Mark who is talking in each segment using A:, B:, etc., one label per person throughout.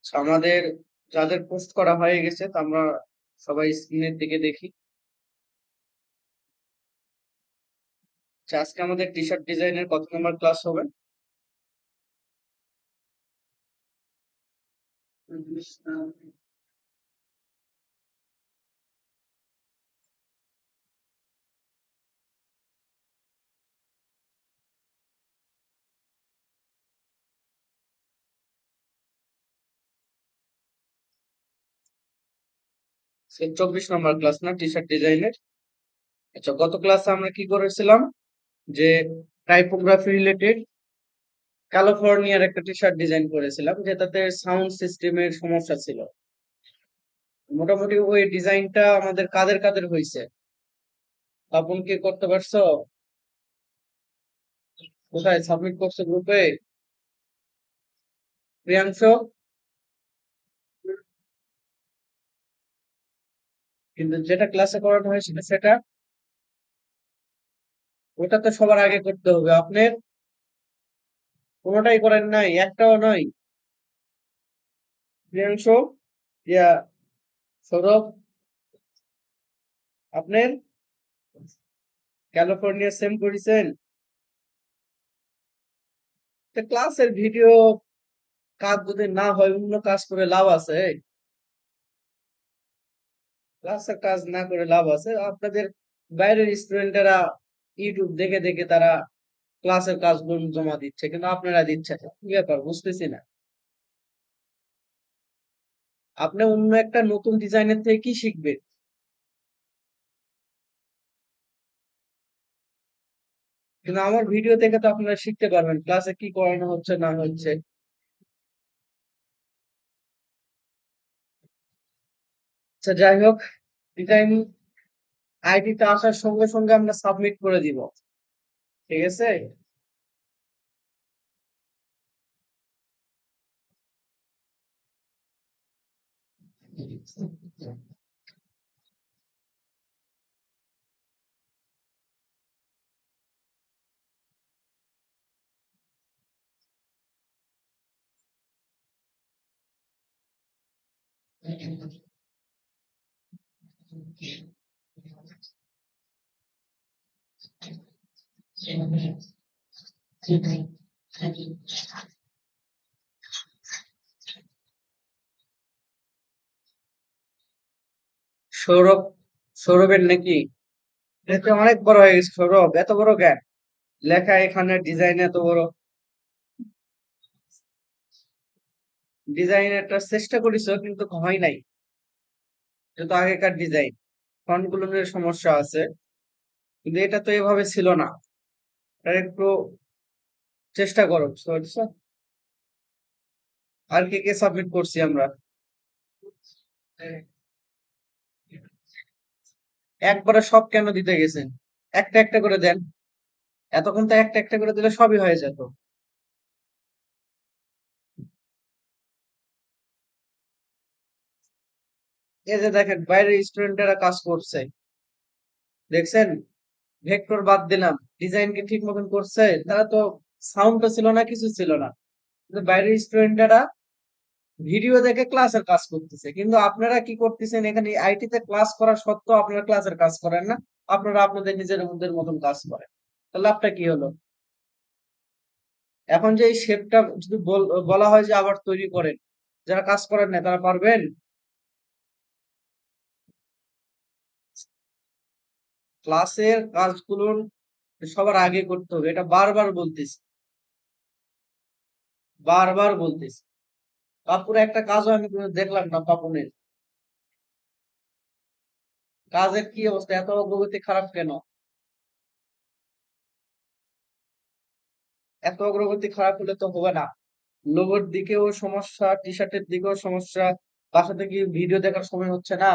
A: আমাদের যাদের পোস্ট করা হয়ে গেছে তা আমরা সবাই স্ক্রিনের দিকে দেখি। আজকে আমাদের টি শার্ট ডিজাইনের কত নম্বর ক্লাস হবে? 24 নম্বর ক্লাস না টি শার্ট ডিজাইনের? আচ্ছা, গত ক্লাসে আমরা কি করেছিলাম যে টাইপোগ্রাফি রিলেটেড ক্যালিফোর্নিয়ার একটা টি শার্ট ডিজাইন করেছিলাম যেটাতে সাউন্ড সিস্টেমের সমস্যা ছিল। মোটামুটি ওই ডিজাইনটা আমাদের কাদের কাদের হয়েছে? আপন কি করতে পারছো? কোথায় সাবমিট করছো? গ্রুপে? প্রিয়াংশ? কিন্তু যেটা ক্লাসে করানো হয়েছিল সেটা, ওটা তো সবার আগে করতে হবে। আপনার কোনোটাই করেন নাই, একটাও নয়? প্রিয়াংশ, ইয়া, সৌরভ, আপনার ক্যালিফোর্নিয়া সেম করেছেন? ক্লাসের ভিডিও কাজ যদি না হয় অন্য কাজ করে লাভ আছে? ক্লাসের কাজ না করে লাভ আছে? আপনাদের বাইরের স্টুডেন্টেরা ইউটিউব দেখে দেখে তারা ক্লাসের কাজগুলো জমা দিচ্ছে, কিন্তু আপনারা দিচ্ছেন না। কি ব্যাপার বুঝতেছি না। আপনি অন্য একটা নতুন ডিজাইনের থেকে কি শিখবেন? কিন্তু আমার ভিডিও দেখে তো আপনারা শিখতে পারবেন ক্লাসে কি করানো হচ্ছে না হচ্ছে। আচ্ছা, যাই হোক, ডিজাইন আইডিটা আসার সঙ্গে সঙ্গে আমরা সাবমিট করে দিব। ঠিক আছে? সৌরভ, সৌরভের নাকি? এটা অনেক বড় হয়ে গেছে। সৌরভ এত বড় কেন? লেখা এখানে ডিজাইন এত বড়। ডিজাইন একটা চেষ্টা করেছ কিন্তু হয় নাই। এটা তো আগেকার ডিজাইন, ফন্ট গুলোর সমস্যা আছে, কিন্তু এটা তো এভাবে ছিল না। এটা একটু চেষ্টা করো বুঝছো? আর কে কে সাবমিট করছি আমরা? একবারে সব কেন দিতে গেছেন? একটা একটা করে দেন। এতক্ষণ তো একটা একটা করে দিলে সবই হয়ে যেত। এই যে দেখেন বাইরের স্টুডেন্টরা কাজ করছে, দেখছেন? ভেক্টর বাদ দিলাম, ডিজাইন কি ঠিক মতন করছে? তারা তো সাউন্ডও ছিল না, কিছু ছিল না, কিন্তু বাইরের স্টুডেন্টরা ভিডিও দেখে ক্লাসের কাজ করতেছে। কিন্তু আপনারা কি করতেছেন? এখানে আইটি তে ক্লাস করা সত্ত্বেও আপনারা ক্লাসের কাজ করেন না। আপনারা আপনাদের নিজের মধ্যে মতন কাজ করেন। তাহলে লাভটা কি হলো? এখন যে এই শেপটা যদি বলা হয় যে আবার তৈরি করেন, যারা কাজ করেন না তারা পারবেন? ক্লাসের কাজগুলোর সবার আগে করতে হবে, এটা বারবার বলতেছি, বারবার বলতেছি। পাপুর একটা কাজও আমি কোনো দেখলাম না। পাপনের কাজের কি অবস্থা? এত অগ্রগতি খারাপ কেন? এত অগ্রগতি খারাপ হলে তো হবে না। লোগোর দিকেও সমস্যা, টি শার্টের দিকেও সমস্যা, বাসা থেকে ভিডিও দেখার সময় হচ্ছে না।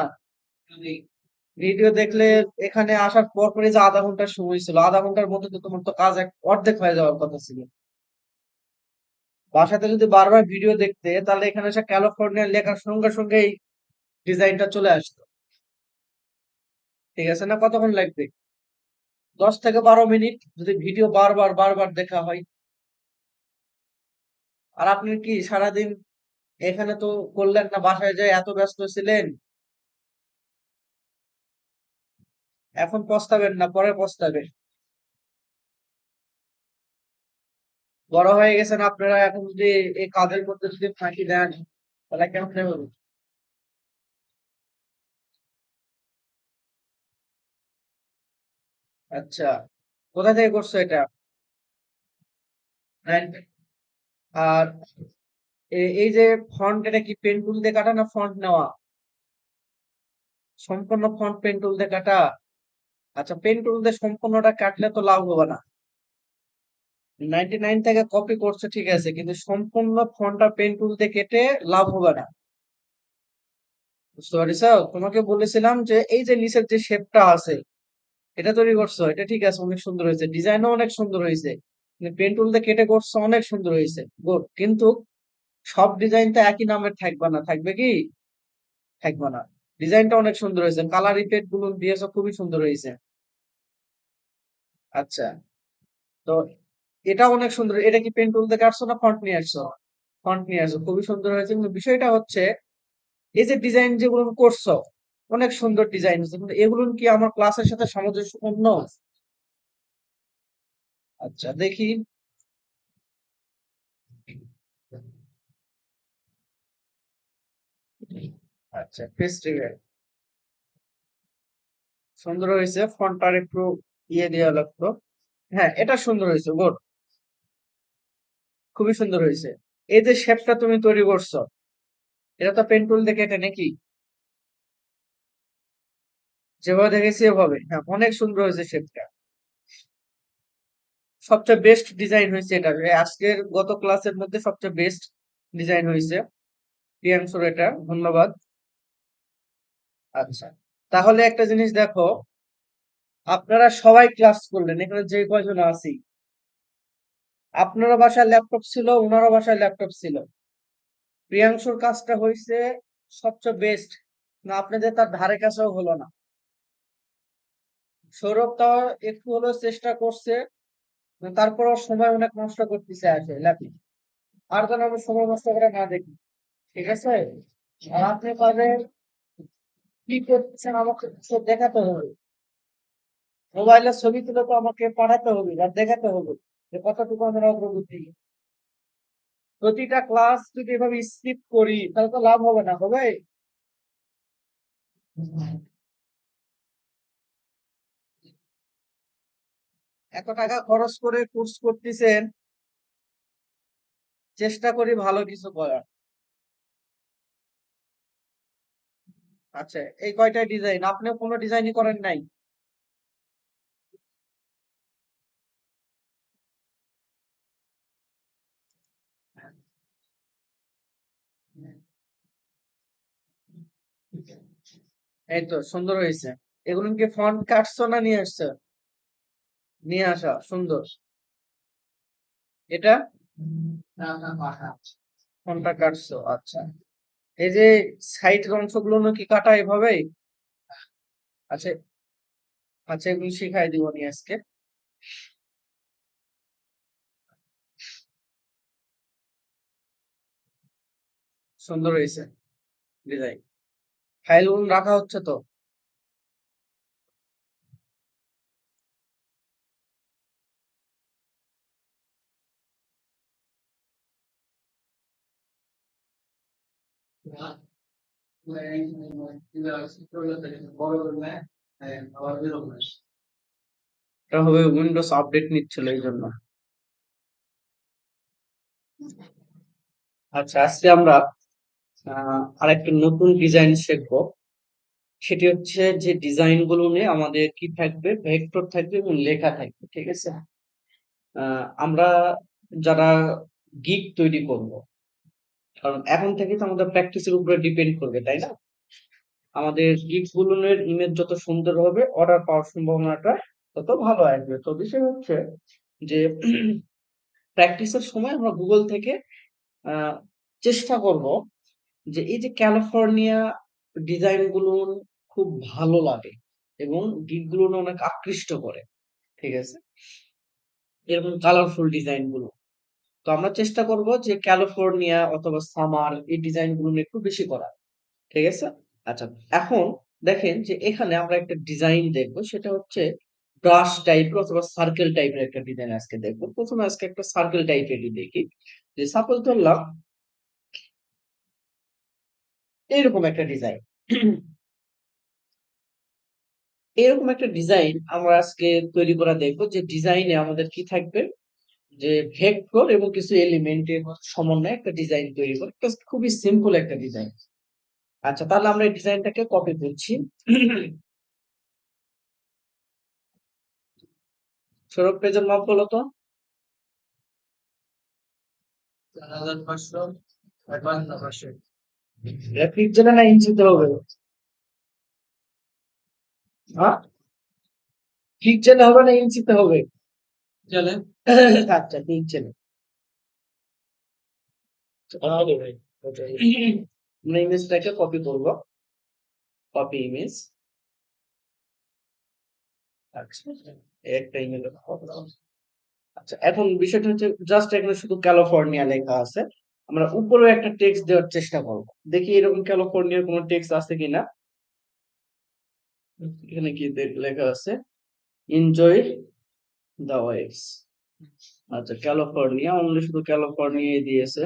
A: ভিডিও দেখলে এখানে আসার পর পরে যে আধা ঘন্টার সময় ছিল, আধা ঘন্টার মধ্যে তো তোমার তো কাজ অর্ধেক হয়ে যাওয়ার কথা ছিল। বাসাতে যদি বারবার ভিডিও দেখতে, তাহলে এখানে এসে ক্যালিফোর্নিয়া লেখার সঙ্গে সঙ্গেই ডিজাইনটা চলে আসতো। ঠিক আছে না? কতক্ষণ লাগবে? 10 থেকে 12 মিনিট যদি ভিডিও বারবার বারবার দেখা হয়। আর আপনি কি সারাদিন এখানে তো করলেন না, বাসায় যায় এত ব্যস্ত ছিলেন। এখন পস্তাবেন না, পরে পস্তাবেন। বড় হয়ে গেছেন আপনারা, এখন যদি এই কাজের মধ্যে যদি ফাঁকি দেন তাহলে কেমন হবে? আচ্ছা, কোথা থেকে করছো এটা? And আর এই যে ফন্ট, এটা কি পেন টুল দিয়ে কাটা না ফন্ট নেওয়া? সম্পূর্ণ ফন্ট পেন টুল দিয়ে কাটা? আচ্ছা, পেন টুল দিয়ে সম্পূর্ণটা কাটলে তো লাভ হবে না। 99 থেকে কপি করছো ঠিক আছে, কিন্তু সম্পূর্ণ ফন্টটা পেন টুল দিয়ে কেটে লাভ হবে না। বুঝতে পারছো? তোমাকে বলেছিলাম যে এই যে নিচের যে শেপটা আছে, এটা তৈরি করছো, এটা ঠিক আছে, অনেক সুন্দর হয়েছে, ডিজাইনও অনেক সুন্দর হয়েছে। পেন টুল দিয়ে কেটে করছো, অনেক সুন্দর হয়েছে, গুড। কিন্তু সব ডিজাইন তো একই নামের থাকবে না, থাকবে কি? থাকবে না। ডিজাইনটা অনেক সুন্দর হয়েছে, কালার ইফেক্ট গুলো দিয়েছো, খুবই সুন্দর হয়েছে। আচ্ছা, তো এটা অনেক সুন্দর। এটা কি পেন টুল দিয়ে কাটছো না ফন্ট নিয়ে আসছো? ফন্ট নিয়ে আসছো, খুবই সুন্দর হয়েছে। কিন্তু বিষয়টা হচ্ছে এই যে ডিজাইন যেগুলো করছো, অনেক সুন্দর ডিজাইন হচ্ছে, কিন্তু এগুলো কি আমার ক্লাসের সাথে সামঞ্জস্যপূর্ণ? আচ্ছা, দেখি। আচ্ছা, ফেস্টিভ্যাল সুন্দর হয়েছে, ফন্টটার একটু ইয়ে দেওয়া লাগতো। হ্যাঁ, এটা সুন্দর হয়েছে, গুড। খুবই সুন্দর হয়েছে। এই যে শেপটা তুমি তৈরি করছো, এটা তো পেন টুল দেখে এটা নাকি? যেভাবে দেখেছি এভাবে, হ্যাঁ, অনেক সুন্দর হয়েছে শেপটা। সবচেয়ে বেস্ট ডিজাইন হয়েছে এটা, আজকের গত ক্লাসের মধ্যে সবচেয়ে বেস্ট ডিজাইন হয়েছে প্রিয়াংশুর, এটা ধন্যবাদ। আচ্ছা, তাহলে একটা জিনিস দেখো, আপনারা সবাই ক্লাস করলেন, এখানে যে কয়জন আছি, আপনারা বাসায় ল্যাপটপ ছিল, ওনারও বাসায় ল্যাপটপ ছিল। প্রিয়াংশুর কাজটা হয়েছে সবচেয়ে বেস্ট, না আপনাদের তার ধারে কাছেও হলো না। সৌরভ তাও একটু হলেও চেষ্টা করছে, তারপরও সময় অনেক নষ্ট করতেছে আসে ল্যাপটপ। আর যেন আমি সময় নষ্ট করে না দেখি, ঠিক আছে? আর আপনি পাবেন কি করতেছেন আমাকে তো দেখাতে হবে। মোবাইলের ছবি তুলে তো আমাকে পাঠাতে হবে আর দেখাতে হবে যে কতটুকু আমরা অগ্রগতি। প্রতিটা ক্লাস যদি এভাবে স্কিপ করি তাহলে তো লাভ হবে না, হবে? এত টাকা খরচ করে কোর্স করতেছেন, চেষ্টা করি ভালো কিছু করার। আচ্ছা, এই কয়টা ডিজাইন, আপনিও কোনো ডিজাইনই করেন নাই? এই তো সুন্দর হয়েছে। এগুলো কি ফন্ট কাটছো না নিয়ে আসছো? নিয়ে আসা সুন্দর। এটা ফন্টটা কাটছো, আচ্ছা। এই যে সাইডের অংশগুলো কি কাটা এভাবেই? আচ্ছা, আচ্ছা, এগুলো শিখাই দিব নি আজকে। সুন্দর হয়েছে ডিজাইন। ফাইল রাখা হচ্ছে তো? এটা হবে উইন্ডোজ আপডেট নিচ্ছিল এই জন্য। আচ্ছা, আজকে আমরা আরেকটা নতুন ডিজাইন শিখবো। সেটি হচ্ছে যে ডিজাইন গুলো নিয়ে আমাদের কি থাকবে, ভেক্টর থাকবে এবং লেখা থাকবে, ঠিক আছে? আমরা যারা গিগ তৈরি করব, কারণ এখন থেকে তো আমাদের প্র্যাকটিসের উপরে ডিপেন্ড করবে, তাই না? আমাদের গিগ গুলোর ইমেজ যত সুন্দর হবে, অর্ডার পাওয়ার সম্ভাবনাটা তত ভালো আসবে। তো বিষয় হচ্ছে যে প্র্যাকটিসের সময় আমরা গুগল থেকে আহ, চেষ্টা করব যে এই যে ক্যালিফোর্নিয়া ডিজাইন গুলো খুব ভালো লাগে এবং গিগ গুলো অনেক আকৃষ্ট করে, ঠিক আছে? এরকম কালারফুল ডিজাইন গুলো। তো আমরা চেষ্টা করব যে ক্যালিফোর্নিয়া অথবা সামার এই ডিজাইন গুলো একটু বেশি করা। ঠিক আছে? আচ্ছা, এখন দেখেন যে এখানে আমরা একটা ডিজাইন দেখবো, সেটা হচ্ছে ব্রাশ টাইপের অথবা সার্কেল টাইপের একটা ডিজাইন আজকে দেখবো। প্রথমে আজকে একটা সার্কেল টাইপেরই দেখি। যে সাপোজ ধরলাম এরকম একটা ডিজাইন। এরকম একটা ডিজাইন আমরা আজকে তৈরি করা দেখবো, যে ডিজাইনে আমাদের কি থাকবে, যে ভেক্টর এবং কিছু এলিমেন্টের সমন্বয়ে একটা ডিজাইন তৈরি করে। খুবই সিম্পল একটা ডিজাইন। আচ্ছা, তাহলে আমরা এই ডিজাইনটাকে কপি করছি। সৌরভ, পেজের মাপ বলো তো। 4500 এটা ফিট জেনে না ইঞ্চিতে হবে? হ্যাঁ, ফিট জেনে হবে না ইঞ্চিতে হবে? চলে। আচ্ছা, ফিট জেনে। আমরা ইমেজটাকে কপি করব। Copy image. আচ্ছা, একটা ইমেজ। আচ্ছা, এখন বিষয়টা হচ্ছে জাস্ট এখানে শুধু ক্যালিফোর্নিয়া লেখা আছে। আমরা উপরে একটা টেক্সট দেওয়ার চেষ্টা করব। দেখি এরকম ক্যালিফোর্নিয়ার কোনো টেক্সট আছে কিনা। এখানে কি লেখা আছে? Enjoy the waves. আচ্ছা, ক্যালিফোর্নিয়া অনলি শুধু ক্যালিফোর্নিয়াই দিয়েছে।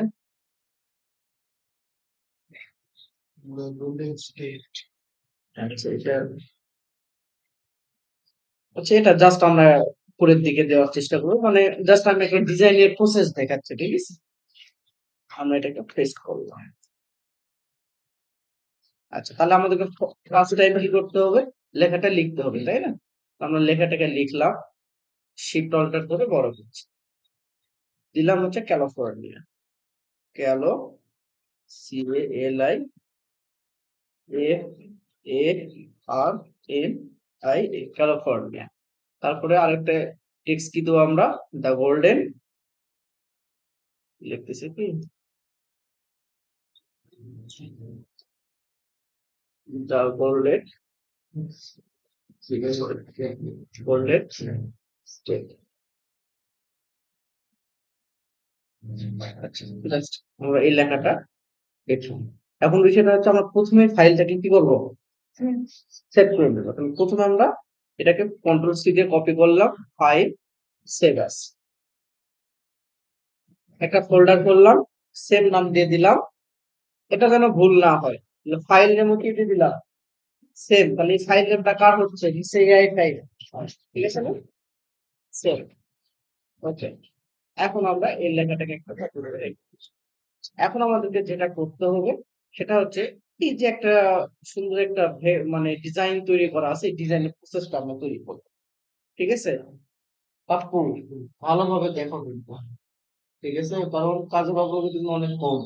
A: আচ্ছা, এটা জাস্ট আমরা উপরের দিকে দেওয়ার চেষ্টা করবো, মানে জাস্ট আমি একটা ডিজাইনের প্রসেস দেখাচ্ছি। ঠিক আছে, আমরা এটাকে পেস্ট করলাম। আচ্ছা, তাহলে আমাদেরকে ফার্স্ট টাইম কি করতে হবে? লেখাটা লিখতে হবে, তাই না? আমরা লেখাটাকে লিখলাম, শিফট অল্টার করে বড় করছি। দিলাম হচ্ছে ক্যালিফোর্নিয়া। ক্যালো, C A L I F A R N I A, California. তারপরে আরেকটা টেক্সট কি দেবো আমরা? দ্য গোল্ডেন, লিখতেছি কি, দ্য গোল্ডেন, গোল্ডেন স্টেট। আচ্ছা, জাস্ট আমরা এই লেখাটা লিখলাম। এখন বিষয়টা হচ্ছে আমরা প্রথমে ফাইলটাকে কি করবো? সেভ করে নেবো। তাহলে প্রথমে আমরা এটাকে কন্ট্রোল সি দিয়ে কপি করলাম, ফাইল, সেভ অ্যাজ, একটা ফোল্ডার করলাম, সেভ নাম দিয়ে দিলাম। এটা যেন ভুল না হয়, ফাইল নেমও কি দিয়ে দিলাম? সেভ। তাহলে এই ফাইল নেমটা কার হচ্ছে? CI file. ঠিক আছে না? সেভ। ওকে, এখন আমরা এই লেখাটাকে একটা কপি করে রাখি। এখন আমাদেরকে যেটা করতে হবে সেটা হচ্ছে এই যে একটা সুন্দর একটা মানে ডিজাইন তৈরি করা আছে, এই ডিজাইনের প্রসেসটা আমরা তৈরি করবো। ঠিক আছে? পাপ্পু, ভালোভাবে দেখো কিন্তু। ঠিক আছে, কারণ কাজের অগ্রগতি কিন্তু অনেক কম।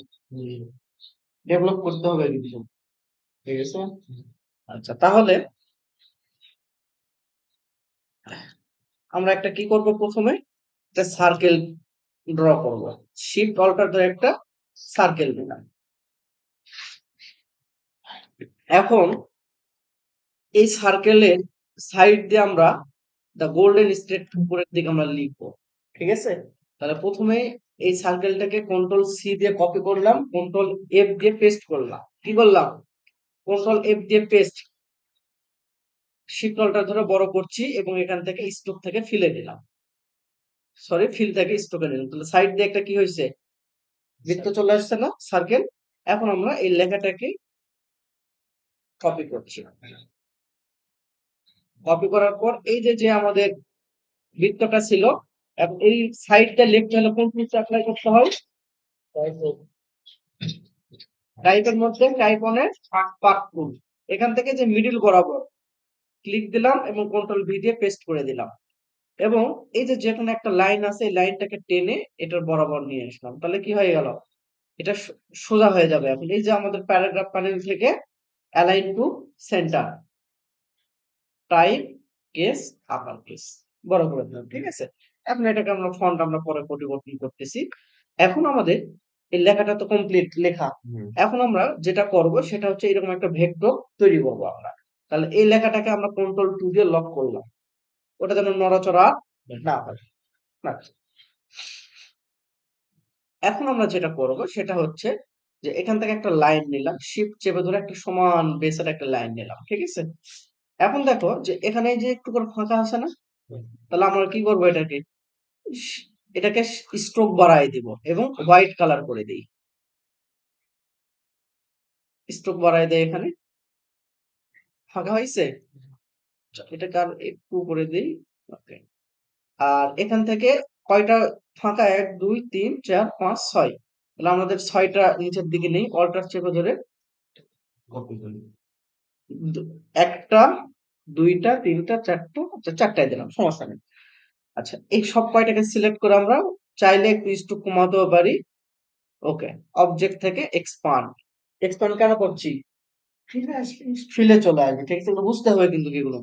A: ডেভেলপ করতে হবে কিছু। ঠিক আছে? আচ্ছা, তাহলে আমরা একটা কি করব? প্রথমে একটা সার্কেল ড্র করব। শিফট অল্টার ধরে একটা সার্কেল দিলাম। এখন এই সার্কেলের সাইড দিয়ে আমরা দ্য গোল্ডেন স্টেট উপরের দিকে আমরা লিখবো। ঠিক আছে? তাহলে প্রথমে এই সার্কেলটাকে কন্ট্রোল সি দিয়ে কপি করলাম, কন্ট্রোল এফ দিয়ে পেস্ট করলাম। কি করলাম? কন্ট্রোল এফ দিয়ে পেস্ট। শিফট অল্টার ধরে বড় করছি এবং এখান থেকে স্টোক থেকে ফিলে দিলাম। সরি, ফিল থেকে স্টোকে নিলাম। তাহলে সাইড দিয়ে একটা কি হয়েছে? বৃত্ত চলে আসছে না, সার্কেল। এখন আমরা এই লেখাটাকে কপি করছি। কপি করার পর এই যে যে আমাদের বৃত্তটা ছিল, এখন এই সাইডটা লেফট হলে কোন টুলস অ্যাপ্লাই করতে হয়? টাইপের মধ্যে টাইপনের পার্ট টুল। এখান থেকে যে মিডল বরাবর ক্লিক দিলাম এবং কন্ট্রোল ভি দিয়ে পেস্ট করে দিলাম। এবং এই যে যেখানে একটা লাইন আছে, এই লাইনটাকে টেনে এটার বরাবর নিয়ে আসলাম। তাহলে কি হয়ে গেল? এটা সোজা হয়ে যাবে। এখন এই যে আমাদের প্যারাগ্রাফ প্যানেল থেকে align two centre, type case upper case, বড় করে দিলাম। ঠিক আছে, এখন এটাকে আমরা ফন্ট আমরা পরে পরিবর্তন করতেছি। এখন আমাদের এই লেখাটা তো কমপ্লিট লেখা। এখন আমরা যেটা করব সেটা হচ্ছে এরকম একটা ভেক্টর তৈরি করব আমরা। তাহলে এই লেখাটাকে আমরা কন্ট্রোল 2 দিয়ে লক করলাম, ওটা যেন নড়াচড়া না হয়। না, এখন আমরা যেটা করব সেটা হচ্ছে যে এখান থেকে একটা লাইন নিলাম, শিফট চেপে ধরে একটা সমান বেসের একটা লাইন নিলাম, ঠিক আছে? এখন দেখো যে এখানে যে একটু করে ফাঁকা আছে না, তাহলে আমরা কি করবো এটাকে, স- এটাকে স্ট্রোক বাড়াই দিব এবং হোয়াইট কালার করে দিই। স্ট্রোক বাড়াই দেয়, এখানে ফাঁকা হয়েছে, এটাকে আর একটু করে দিই। ওকে। আর এখান থেকে কয়টা ফাঁকা, 1 2 3 4 5 6, তাহলে আমাদের 6টা নিচের দিকে নেই, অল্টার চেপে ধরে একটা, দুইটা, তিনটা, চারটা, আচ্ছা 4টায় দিলাম, সমস্যা নেই। আচ্ছা, এই সব কয়টাকে সিলেক্ট করে আমরা চাইলে একটু একটু কমাতেও পারি। ওকে। অবজেক্ট থেকে এক্সপান্ড, এক্সপান্ড কেন করছি, ফিলে চলে আসবে, ঠিক আছে? এগুলো বুঝতে হবে কিন্তু এগুলো।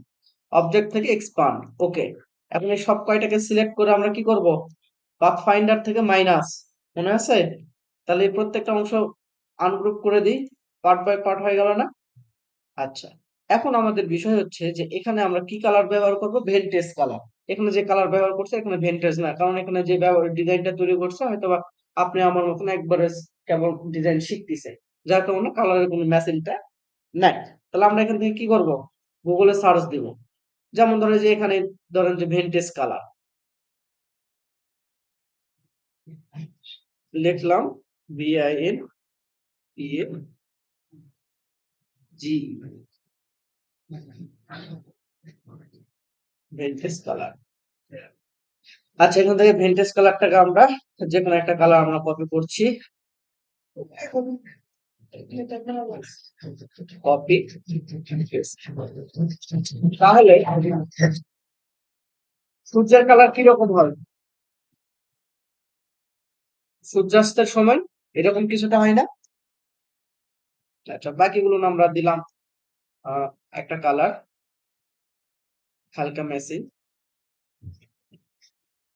A: অবজেক্ট থেকে এক্সপান্ড, ওকে। এখন এই সব কয়টাকে সিলেক্ট করে আমরা কি করব, পাথ ফাইন্ডার থেকে মাইনাস, মনে আছে? তাহলে এই প্রত্যেকটা অংশ আনগ্রুপ করে দিই, পার্ট বাই পার্ট হয়ে গেল না? আচ্ছা, এখন আমাদের বিষয় হচ্ছে যে এখানে আমরা কি কালার ব্যবহার করব, ভেন্টেজ কালার। এখানে যে কালার ব্যবহার করছে এখানে ভেন্টেজ না, কারণ এখানে যে ডিজাইনটা তৈরি করছে হয়তোবা আপনি আমার মতন একবারে কেবল ডিজাইন শিখতেছে, যার কারণে কালারের কোনো ম্যাচিংটা নাই। তাহলে আমরা এখান থেকে কি করব, গুগলে সার্চ দিব, যেমন ধরেন যে এখানে ধরেন যে ভেন্টেজ কালার লিখলাম, VINTAG, ভেন্টেজ কালার। আচ্ছা, এখান থেকে ভেন্টেজ কালারটাকে আমরা যে কোনো একটা কালার আমরা কপি করছি, কপি। তাহলে সূর্যের কালার কিরকম হয়, সূর্যাস্তের সময় এরকম কিছুটা হয় না? আচ্ছা, বাকিগুলো না আমরা দিলাম আহ, একটা কালার, হালকা মেসি,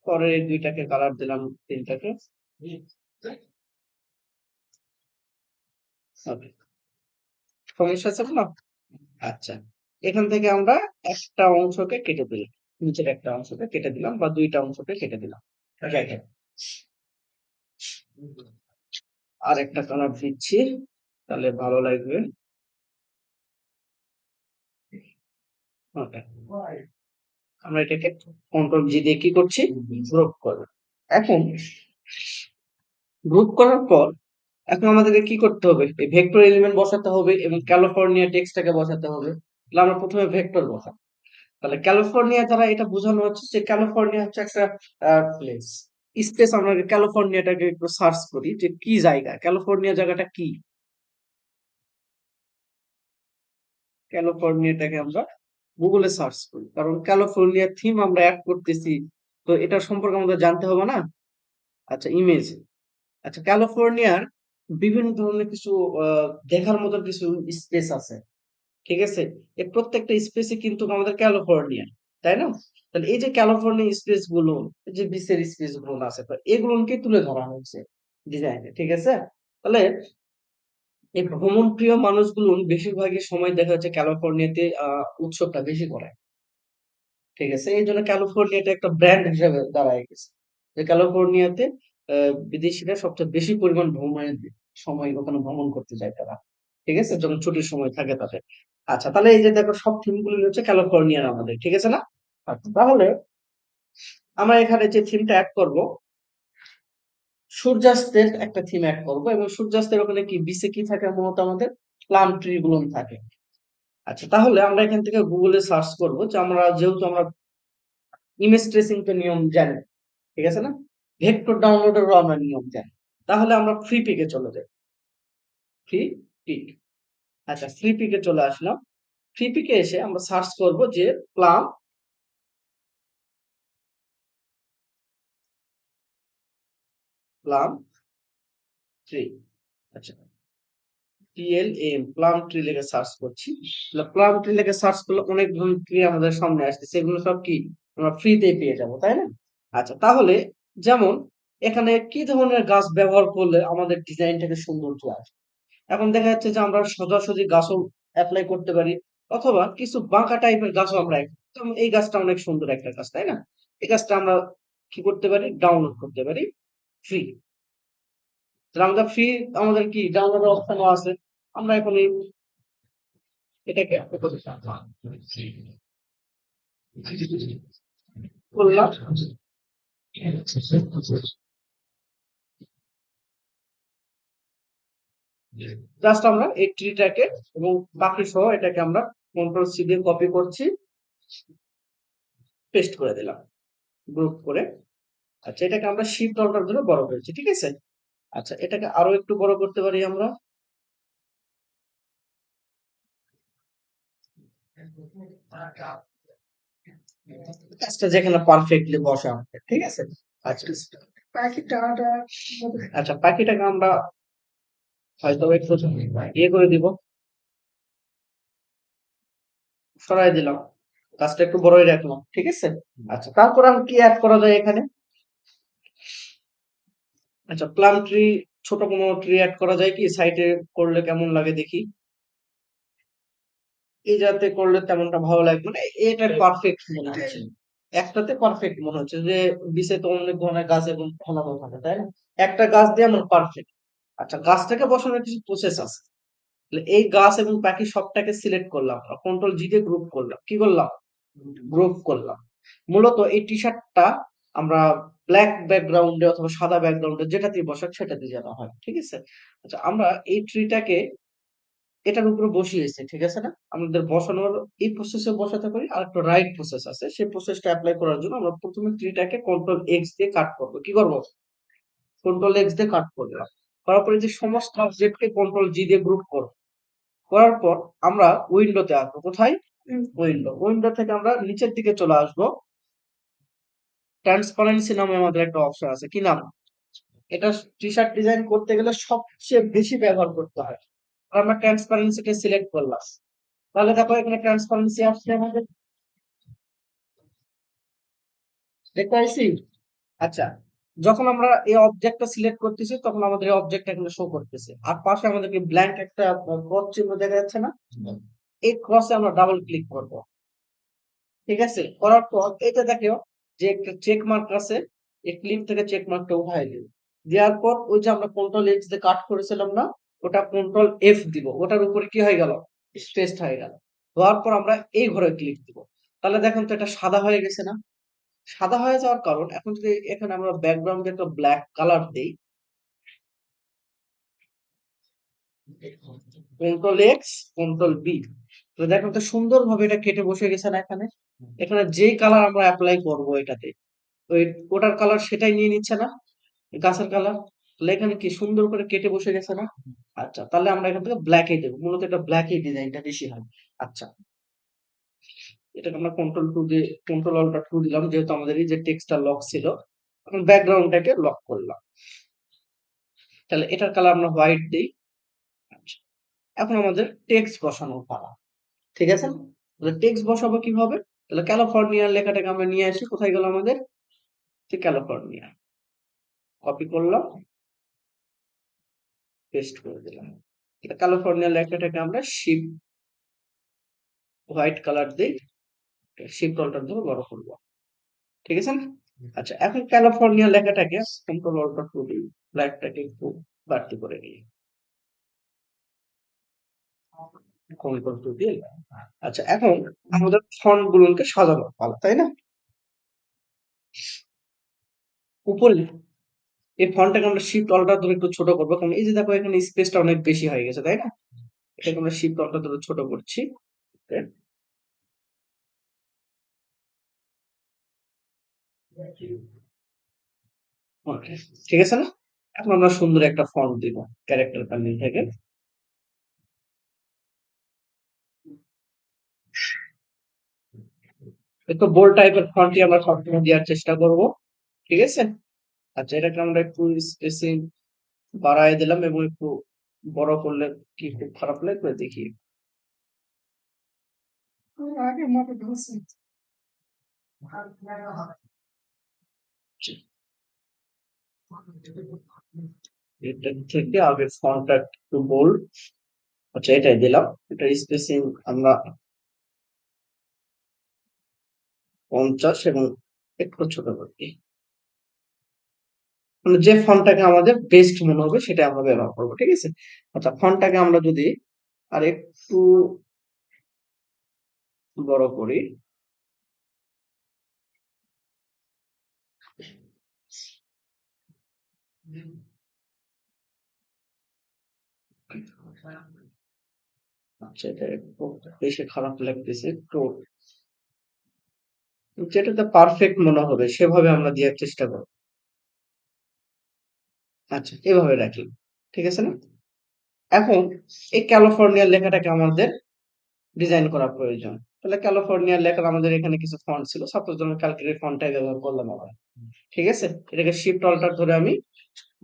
A: পরে এই দুইটাকে কালার দিলাম, তিনটাকে। Okay, সমস্যা আছে না? আচ্ছা, এখান থেকে আমরা একটা অংশকে কেটে দিলাম, নিচের একটা অংশকে কেটে দিলাম বা দুইটা অংশকে কেটে দিলাম। Right. আর একটা কালার দিচ্ছি, তাহলে ভালো লাগবে। ওকে, আমরা এটাকে কন্ট্রোল জি দিয়ে কি করছি, গ্রুপ করব। এখন গ্রুপ করার পর এখন আমাদেরকে কি করতে হবে, এই ভেক্টর এলিমেন্ট বসাতে হবে এবং ক্যালিফোর্নিয়া টেক্সটটাকে বসাতে হবে। তাহলে আমরা প্রথমে ভেক্টর বসাই। তাহলে ক্যালিফোর্নিয়া দ্বারা এটা বোঝানো হচ্ছে যে ক্যালিফোর্নিয়া হচ্ছে একটা প্লেস, স্পেস। আমরা ক্যালিফোর্নিয়াটাকে একটু সার্চ করি যে কি জায়গা, ক্যালিফোর্নিয়া জায়গাটা কি, ক্যালিফোর্নিয়াটাকে আমরা গুগলে সার্চ করি, কারণ ক্যালিফোর্নিয়া থিম আমরা অ্যাড করতেছি, তো এটা সম্পর্কে আমাদের জানতে হবে না? আচ্ছা, ইমেজ। আচ্ছা, ক্যালিফোর্নিয়ার বিভিন্ন ধরনের কিছু দেখার মতো কিছু স্পেস আছে, ঠিক আছে? এই প্রত্যেকটা স্পেসে কিন্তু আমাদের ক্যালিফোর্নিয়া, তাই না? তাহলে এই যে ক্যালিফোর্নিয়া স্পেস গুলো, এই যে বিচের স্পেস গুলো আছে, তো এগুলোকে তুলে ধরা হয়েছে ডিজাইনে, ঠিক আছে? তাহলে এই ভ্রমণ প্রিয় মানুষগুলো বেশিরভাগই সময় দেখা যাচ্ছে ক্যালিফোর্নিয়াতে উৎসবটা বেশি করে, ঠিক আছে? এই জন্য ক্যালিফোর্নিয়াটা একটা ব্র্যান্ড হিসেবে দাঁড়ায় গেছে, যে ক্যালিফোর্নিয়াতে বিদেশিরা সবচেয়ে বেশি পরিমাণ ভ্রমণের সময় ওখানে ভ্রমণ করতে যায় তারা, ঠিক আছে? যখন ছুটির সময় থাকে তাদের। আচ্ছা, তাহলে এই যে দেখো সব থিম গুলো হচ্ছে ক্যালিফোর্নিয়ার আমাদের, ঠিক আছে না? আচ্ছা, তাহলে আমরা এখানে যে থিমটা অ্যাড করব, সূর্যাস্তের একটা থিম অ্যাড করব, এবং সূর্যাস্তের ওখানে কি বিচে কি থাকে, মূলত আমাদের প্লাম ট্রি গুলো থাকে। আচ্ছা, তাহলে আমরা এখান থেকে গুগলে সার্চ করব যে আমরা যেহেতু আমরা ইমেজ ট্রেসিং তো নিয়ম জানি, ঠিক আছে না? ভেক্টর ডাউনলোডেরও আমরা নিয়ম জানি। তাহলে আমরা ফ্রি পিকে চলে যাই, ফ্রি পিক। আচ্ছা, ফ্রি পিকে চলে আসলাম। ফ্রি পিকে এসে আমরা সার্চ করব যে প্লাম, প্লাম ট্রি। আচ্ছা, PLAM, প্লাম ট্রি লেখে সার্চ করছি। প্লাম ট্রি লেখে সার্চ করলে অনেক ধরনের ট্রি আমাদের সামনে আসছে, সেগুলো সব কি আমরা ফ্রিতে পেয়ে যাব, তাই না? আচ্ছা, তাহলে যেমন এখানে কি ধরনের গাছ ব্যবহার করলে আমাদের ডিজাইনটাকে সৌন্দর্য আসবে। এখন দেখা যাচ্ছে যে আমরা সোজাসুজি গাছও অ্যাপ্লাই করতে পারি, অথবা কিছু বাঁকা টাইপের গাছও আমরা যেমন এই গাছটা অনেক সুন্দর একটা গাছ, তাই না? এই গাছটা আমরা কি করতে পারি, ডাউনলোড করতে পারি ফ্রি। তাহলে আমাদের ফ্রি, আমাদের কি ডাউনলোডের অপশনও আছে। আমরা এখন এটাকে করলাম, জাস্ট আমরা এই ট্রিটাকে এবং বাকি সহ এটাকে আমরা কন্ট্রোল সি দিয়ে কপি করছি, পেস্ট করে দিলাম গ্রুপ করে। আচ্ছা, এটাকে আমরা শিফট অল্টার ধরে বড় করেছি, ঠিক আছে। আচ্ছা, এটাকে আরো একটু বড় করতে পারি আমরা, কাজটা যেখানে পারফেক্টলি বসে আমাদের, ঠিক আছে। আচ্ছা, আচ্ছা পাখিটাকে আমরা হয়তো একটু ইয়ে করে দিব, সরাই দিলাম, কাজটা একটু বড়ই রাখলাম, ঠিক আছে। আচ্ছা, তারপর আর কি অ্যাড করা যায় এখানে? আচ্ছা, প্লাম ট্রি, ছোট কোনো ট্রি অ্যাড করা যায় কি সাইটে? করলে কেমন লাগে দেখি। এই জাতে করলে তেমনটা ভালো লাগে, মানে এটা পারফেক্ট মনে হচ্ছে, একটাতে পারফেক্ট মনে হচ্ছে যে বিছে তো অনেক ধরনের গাছ এবং ফলানো থাকে, তাই না? একটা গাছ দিয়ে আমার পারফেক্ট। আচ্ছা, গাছটাকে বসানোর কিছু প্রসেস আছে। তাহলে এই গাছ এবং পাখি সবটাকে সিলেক্ট করলাম, কন্ট্রোল জি দিয়ে গ্রুপ করলাম, কি করলাম, গ্রুপ করলাম। মূলত এই টি শার্টটা আমরা ব্ল্যাক ব্যাকগ্রাউন্ডে অথবা সাদা ব্যাকগ্রাউন্ডে যেটাতেই বসাক সেটাতে যেন হয়, ঠিক আছে। আচ্ছা, আমরা এই ট্রিটাকে এটার উপরে বসিয়েছি, ঠিক আছে না? আমাদের বসানোর এই প্রসেসে বসাতে পারি, আর একটা রাইট প্রসেস আছে, সেই প্রসেসটা অ্যাপ্লাই করার জন্য আমরা প্রথমে ট্রিটাকে কন্ট্রোল এক্স দিয়ে কাট করবো। কি করবো? কন্ট্রোল এক্স দিয়ে কাট করলাম। করার পরে যে সমস্ত অবজেক্টকে কন্ট্রোল জি দিয়ে গ্রুপ করব। করার পর আমরা উইন্ডোতে আসবো। কোথায়? উইন্ডো থেকে আমরা নিচের দিকে চলে আসবো। ট্রান্সপারেন্সি নামে আমাদের একটা অপশন আছে, কি নাম? এটা টি শার্ট ডিজাইন করতে গেলে সবচেয়ে বেশি ব্যবহার করতে হয়। আর আমরা ট্রান্সপারেন্সিটা সিলেক্ট করলাম। তাহলে দেখো এখানে ট্রান্সপারেন্সি আসছে আমাদের, দেখতে পাইছি। আচ্ছা, যখন আমরা এই অবজেক্টটা সিলেক্ট করতেছি তখন আমাদের এই অবজেক্টটা এখানে শো করতেছে, আর পাশে আমাদেরকে ব্ল্যাঙ্ক একটা ক্রস চিহ্ন দেখা যাচ্ছে না? এই ক্রসে আমরা ডাবল ক্লিক করব, ঠিক আছে। করার পর এটা দেখো যে একটা চেক মার্ক আছে, এই ক্লিপ থেকে চেক মার্কটা উঠাই দিব। দেওয়ার পর ওই যে আমরা কন্ট্রোল এক্স দিয়ে কাট করেছিলাম না, ওটা কন্ট্রোল এফ দিব, ওটার উপরে কি হয়ে গেল, স্পেস হয়ে গেল। হওয়ার পর আমরা এই ঘরে ক্লিক দিব। তাহলে দেখুন তো এটা সাদা হয়ে গেছে না? সাদা হয়ে যাওয়ার কারণ, এখন যদি এখানে আমরা ব্যাকগ্রাউন্ডে একটা ব্ল্যাক কালার দেই, কন্ট্রোল এক্স, কন্ট্রোল বি, তো দেখুন তো সুন্দরভাবে এটা কেটে বসে গেছে না এখানে? এখানে যেই কালার আমরা অ্যাপ্লাই করব এটাতে, ওই ওটার কালার সেটাই নিয়ে নিচ্ছে না, গাছের কালার। তাহলে এখানে কি সুন্দর করে কেটে বসে গেছে না? আচ্ছা, তাহলে আমরা এখান থেকে ব্ল্যাকে দেবো, মূলত এটা ব্ল্যাকে ডিজাইনটা বেশি হয়। আচ্ছা, এটাকে আমরা কন্ট্রোল টু দিয়ে, কন্ট্রোল অল্টার টু দিলাম, যেহেতু আমাদের এই যে টেক্সটটা লক ছিল। এখন ব্যাকগ্রাউন্ডটাকে লক করলাম, তাহলে এটার কালার আমরা হোয়াইট দিই। আচ্ছা, এখন আমাদের টেক্সট বসানোর পালা, ঠিক আছে। তাহলে টেক্সট বসাবো কিভাবে? তাহলে ক্যালিফোর্নিয়ার লেখাটাকে আমরা নিয়ে আসি, কোথায় গেল আমাদের, যে ক্যালিফোর্নিয়া, কপি করলাম, পেস্ট করে দিলাম। এটা ক্যালিফোর্নিয়া লেখাটাকে আমরা শিফট হোয়াইট কালার দিই, শিফট অল্টার ধরে বড় করবো, ঠিক আছে না? আচ্ছা, এখন ক্যালিফোর্নিয়া লেখাটাকে কন্ট্রোল অল্টার টু দিই, ব্ল্যাকটাকে একটু বাড়তি করে নিই, কন্ট্রোল টু দিয়ে। আচ্ছা, এখন আমাদের ফন্ট গুলোকে সাজানোর পালা, তাই না? উপরে এই ফন্টটাকে আমরা শিফট অল্টার ধরে একটু ছোট করবো, কারণ এই যে দেখো এখানে স্পেসটা অনেক বেশি হয়ে গেছে, তাই না? এটাকে আমরা শিফট অল্টার ধরে ছোট করছি। ওকে, ঠিক আছে না? এখন আমরা সুন্দর একটা ফন্ট দিব ক্যারেক্টার প্যানেল থেকে। একটু বোল্ড টাইপের ফন্টই আমরা সবসময় দেওয়ার চেষ্টা করব, ঠিক আছে। আচ্ছা, এটাকে আমরা একটু স্পেসিং বাড়ায় দিলাম এবং একটু বড় করলে কি খুব খারাপ লাগবে দেখি। এটা থেকে আগে ফন্টটা একটু বোল্ড, আচ্ছা এটাই দিলাম। এটা স্পেসিং আমরা 50 এবং একটু ছোট করি, মানে যে ফন্টটাকে আমাদের বেস্ট মনে হবে সেটা আমরা ব্যবহার করবো, ঠিক আছে। আচ্ছা, ফন্টটাকে আমরা যদি আর একটু বড় করি, আচ্ছা এটা একটু বেশি খারাপ লাগতেছে একটু, যেটাতে পারফেক্ট মনে হবে সেভাবে আমরা দেওয়ার চেষ্টা করব। আচ্ছা, এভাবে রাখি, ঠিক আছে না? এখন এই ক্যালিফোর্নিয়ার লেখাটাকে আমাদের ডিজাইন করা প্রয়োজন। তাহলে ক্যালিফোর্নিয়ার লেখার আমাদের এখানে কিছু ফন্ট ছিল, সাপোজ আমরা ক্যালকুলেট ফন্টটাই ব্যবহার করলাম আবার, ঠিক আছে। এটাকে শিফট অল্টার ধরে আমি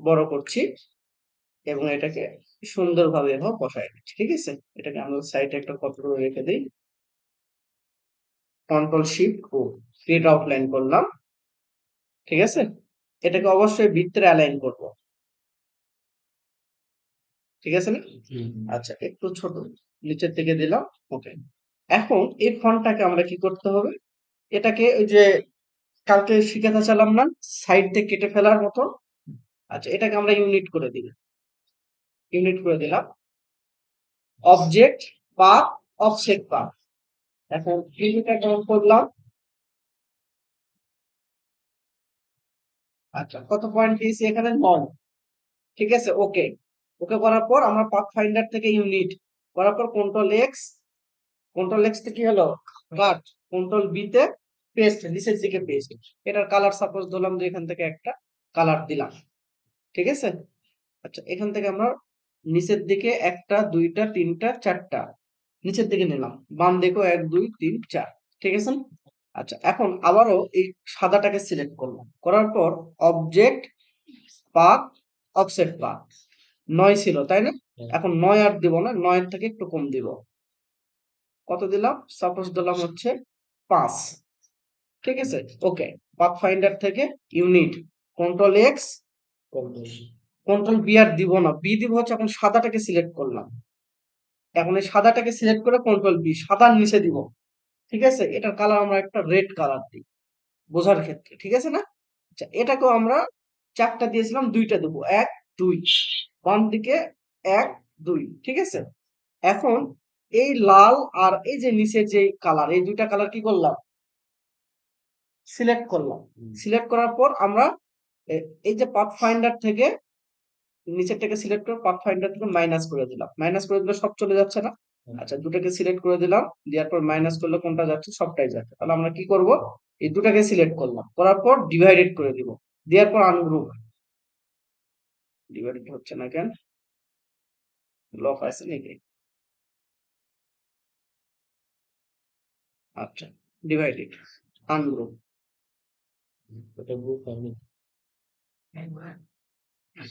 A: বড় করছি এবং এটাকে সুন্দরভাবে এভাবে বসায় দিচ্ছি, ঠিক আছে। এটাকে আমরা সাইডে একটা কপি করে রেখে দিই, কন্ট্রোল শিফট ও ক্রিয়েট আউটলাইন করলাম, ঠিক আছে। এটাকে অবশ্যই বৃত্তের অ্যালাইন করব, ঠিক আছে না? আচ্ছা, একটু ছোট নিচের দিকে দিলাম, ওকে। এখন এই ফন্টটাকে আমরা কি করতে হবে, এটাকে ওই যে কালকে শিখাতে চালাম না, সাইড দিয়ে কেটে ফেলার মতো। আচ্ছা, এটাকে আমরা ইউনিট করে দিই, ইউনিট করে দিলাম, অবজেক্ট পাথ অফসেট পাথ। এখন ইউনিটটা কেমন করলাম, আচ্ছা কত পয়েন্ট দিয়েছি এখানে 9, ঠিক আছে, ওকে। ওকে করার পর আমরা পাথ ফাইন্ডার থেকে ইউনিট করার পর কন্ট্রোল এক্স, কন্ট্রোল এক্স তে কি হলো কাট, কন্ট্রোল বি তে পেস্ট, নিচের দিকে পেস্ট। এটার কালার সাপোজ ধরলাম যে এখান থেকে একটা কালার দিলাম, ঠিক আছে। আচ্ছা, এখান থেকে আমরা নিচের দিকে একটা দুইটা তিনটা চারটা নিচের দিকে নিলাম, বাম দিকেও 1 2 3 4, ঠিক আছে। আচ্ছা, এখন আবারও এই সাদাটাকে সিলেক্ট করলাম, করার পর অবজেক্ট পাথ অফসেট পাথ 9 ছিল তাই না? এখন 9 আর দিব না, 9 এর থেকে একটু কম দিব, কত দিলাম, সাপোজ দিলাম হচ্ছে 5, ঠিক আছে, ওকে। পাথ ফাইন্ডার থেকে unite control X, control B আর দিব না, বি দিব হচ্ছে এখন সাদাটাকে সিলেক্ট করলাম, এখন এই সাদাটাকে সিলেক্ট করে কন্ট্রোল বি সাদার নিচে দিব, ঠিক আছে। এটার কালার আমরা একটা রেড কালার দিই বোঝার ক্ষেত্রে, ঠিক আছে না? আচ্ছা, এটাকেও আমরা 4টা দিয়েছিলাম, 2টা দেবো, 1 2, বাম দিকে 1 2, ঠিক আছে। এখন এই লাল আর এই যে নিচে যে কালার, এই দুইটা কালার কি করলাম, সিলেক্ট করলাম। সিলেক্ট করার পর আমরা এই যে পাথ ফাইন্ডার থেকে নিচেরটাকে সিলেক্ট করে পাথ ফাইন্ডার থেকে মাইনাস করে দিলাম, মাইনাস করে দিলে সব চলে যাচ্ছে না? আচ্ছা, দুটাকে সিলেক্ট করে দিলাম, দেওয়ার পর মাইনাস করলে কোনটা যাচ্ছে, সবটাই যাচ্ছে। তাহলে আমরা কি করব, এই দুটাকে সিলেক্ট করলাম, করার পর ডিভাইডেড করে দিব, দেওয়ার পর আনগ্রুপ, ডিভাইডেড হচ্ছে না কেন, লক আছে নাকি? আচ্ছা, ডিভাইডেড আনগ্রুপ,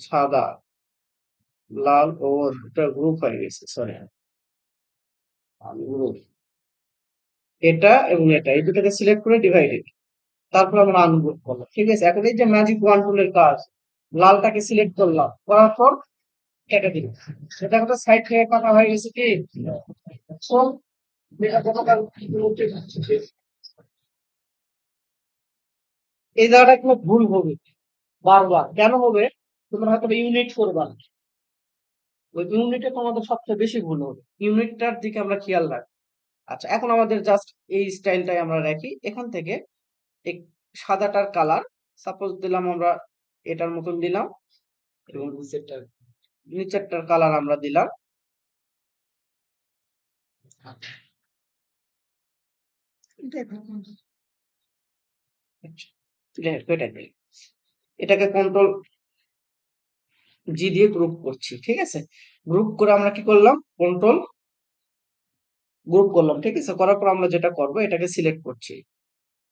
A: সাদা লাল ও দুটা গ্রুপ হয়ে গেছে, সরি আনগ্রুপ, এটা এবং এটা এই দুটাকে সিলেক্ট করে ডিভাইডেড, তারপর আমরা আনগ্রুপ করলাম, ঠিক আছে। এখন এই যে ম্যাজিক ওয়ান টুলের কাজ, লালটাকে সিলেক্ট করলাম, করার পর কেটে দিলাম, সেটা একটা সাইড থেকে কাটা হয়ে গেছে কি, So, এটা গতকাল এই জায়গাটা কোনো ভুল হবে বারবার, কেন হবে, তোমরা হয়তো ইউনিট করবা না, ওই ইউনিটে তোমাদের সবচেয়ে বেশি ভুল হবে, ইউনিটটার দিকে আমরা খেয়াল রাখি। আচ্ছা, এখন আমাদের জাস্ট এই স্টাইলটাই আমরা রাখি, এখান থেকে এই সাদাটার কালার সাপোজ দিলাম আমরা এটার মতন দিলাম, এবং নিচেরটার কালার আমরা দিলাম, এটাকে কন্ট্রোল জি দিয়ে গ্রুপ করছি, ঠিক আছে। গ্রুপ করে আমরা কি করলাম, কন্ট্রোল গ্রুপ করলাম, ঠিক আছে। করার পর আমরা যেটা করব, এটাকে সিলেক্ট করছি,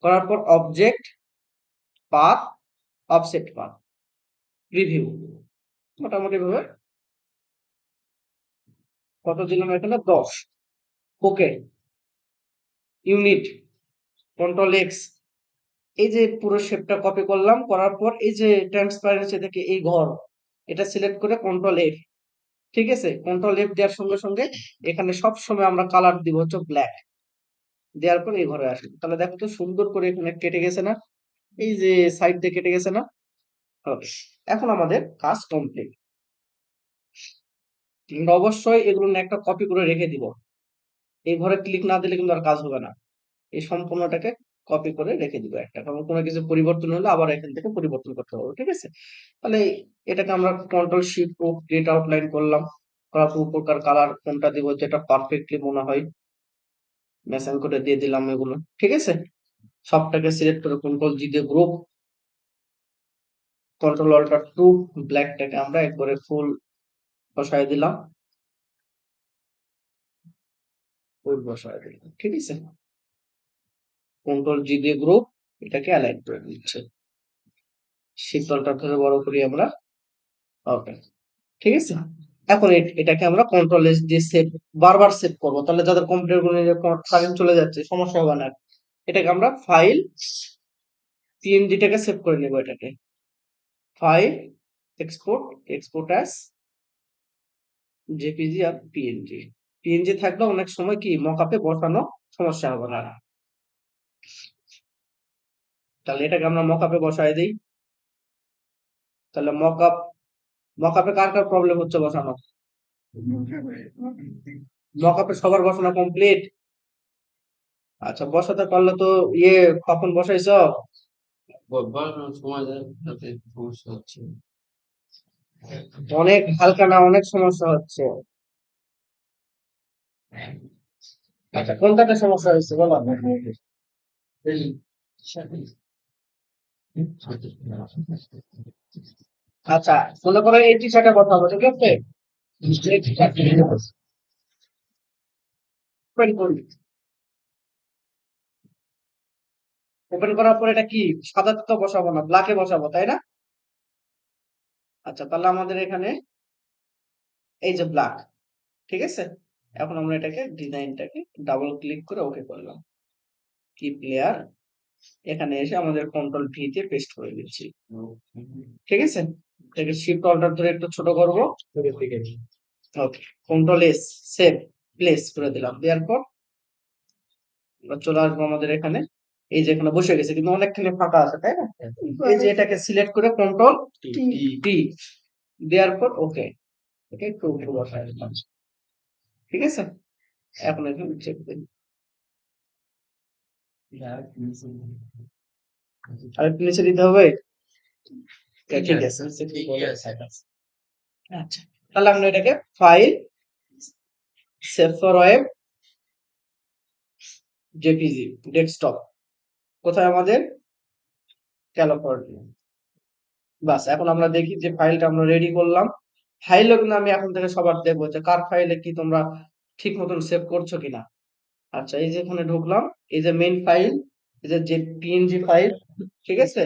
A: করার পর object path offset path preview, মোটামুটি ভাবে কত দিলাম এখানে 10, ওকে। ইউনিট কন্ট্রোল এক্স, এই যে পুরো শেপটা কপি করলাম, করার পর এই যে ট্রান্সপারেন্সি থেকে এই ঘর, এটা সিলেক্ট করে কন্ট্রোল এফ, ঠিক আছে। কন্ট্রোল এফ দেওয়ার সঙ্গে সঙ্গে এখানে সব সময় আমরা কালার দিব হচ্ছে ব্ল্যাক, দেওয়ার পর এই ঘরে আসবে, তাহলে দেখো তো সুন্দর করে এখানে কেটে গেছে না, এই যে সাইড দিয়ে কেটে গেছে না, ওকে, এখন আমাদের কাজ কমপ্লিট। আমরা অবশ্যই এগুলো নিয়ে একটা কপি করে রেখে দিব। এই ঘরে ক্লিক না দিলে কিন্তু আর কাজ হবে না। এই সম্পূর্ণটাকে কপি করে রেখে দিব একটা, কারণ কোনো কিছু পরিবর্তন হলে আবার এখান থেকে পরিবর্তন করতে হবে, ঠিক আছে? তাহলে এটাকে আমরা কন্ট্রোল শিফট ও ক্রিয়েট আউটলাইন করলাম, করার পর উপরকার কালার কোনটা দিব যেটা পারফেক্টলি মনে হয় মেশিন করে দিয়ে দিলাম এগুলো, ঠিক আছে? সবটাকে সিলেক্ট করে কন্ট্রোল জি দিয়ে গ্রুপ, কন্ট্রোল অল্টার টু, ব্ল্যাকটাকে আমরা একবারে ফুল বসায় দিলাম, ফুল বসায় দিলাম, ঠিক আছে? কন্ট্রোল জি দিয়ে গ্রুপ, এটাকে অ্যালাইন করে দিচ্ছে, শিফট অল্টার ধরে বড় করি আমরা। ওকে, ঠিক আছে? এখন এটাকে আমরা কন্ট্রোল এস দিয়ে সেভ, বারবার সেভ করবো, তাহলে যাদের কম্পিউটার গুলো কারেন্ট চলে যাচ্ছে সমস্যা হবে না। এটাকে আমরা ফাইল পিএনজিটাকে সেভ করে নেব, এটাকে file export, export as JPEG আর পিএনজি। পিএনজি থাকলে অনেক সময় কি মকআপে বসানো সমস্যা হবে না। তাহলে এটাকে আমরা মকআপে বসায় দিই। তাহলে মকআপে কার কার প্রবলেম হচ্ছে বসানো? মকআপে সবার বসানো কমপ্লিট? আচ্ছা, বসাতে পারলে তো ইয়ে কখন বসাইছো? অনেক হালকা না, অনেক সমস্যা হচ্ছে। আচ্ছা, কোনটাতে সমস্যা হয়েছে বলো? আচ্ছা, মনে করো এই টি শার্টের কথা হবে, ঠিক আছে? ওপেন করি, ওপেন করার পর এটা কি সাদাতে তো বসাবো না, ব্ল্যাকে বসাবো, তাই না? আচ্ছা, তাহলে আমাদের এখানে এই যে ব্ল্যাক, ঠিক আছে? এখন আমরা এটাকে ডিজাইনটাকে ডাবল ক্লিক করে ওকে করলাম, কি প্লেয়ার, এখানে এসে আমাদের কন্ট্রোল ভি দিয়ে পেস্ট করে দিচ্ছি, ঠিক আছে? এটাকে শিফট অল্টার ধরে একটু ছোট করবো, ওকে, কন্ট্রোল এস, সেভ, প্লেস করে দিলাম, দেওয়ার পর আমরা চলে আসবো আমাদের এখানে, এই যে এখানে বসে গেছে কিন্তু অনেকখানি ফাঁকা আছে, তাই না? এই যে এটাকে সিলেক্ট করে কন্ট্রোল টি দেওয়ার পর ওকে, ওকে একটু উপরে বসায় দিলাম, ঠিক আছে? এখন এখানে চেক দিন, আর একটু নিচে দিতে হবে, ঠিক আছে, আচ্ছা, তাহলে আমরা এটাকে file save for web JPG desktop, কোথায় আমাদের ক্যালিফোর্নিয়া। বাস, এখন আমরা দেখি যে ফাইলটা আমরা রেডি করলাম। ফাইলও কিন্তু আমি এখন থেকে সবার দেখবো যে কার ফাইলে কি তোমরা ঠিক মতন সেভ করছো কিনা। আচ্ছা, এই যে এখানে ঢুকলাম, এই যে মেইন ফাইল, এই যে পিএনজি ফাইল, ঠিক আছে?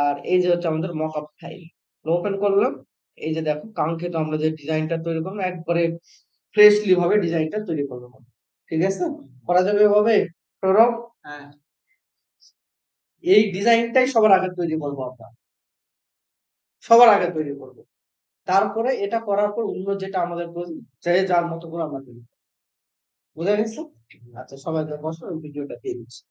A: আর এই যে হচ্ছে আমাদের মকআপ ফাইল, ওপেন করলাম। এই যে দেখো কাঙ্ক্ষিত আমরা যে ডিজাইনটা তৈরি করলাম, একবারে ফ্রেশলি ভাবে ডিজাইনটা তৈরি করলাম, ঠিক আছে? করা যাবে এভাবে সৌরভ? এই ডিজাইনটাই সবার আগে তৈরি করবো আমরা, সবার আগে তৈরি করবো, তারপরে এটা করার পর অন্য যেটা আমাদের প্রয়োজন, যে যার মতো করে আমরা তৈরি করবো। বুঝা গেছে? আচ্ছা, সবাই বসো, ভিডিওটা দিয়ে দিচ্ছি।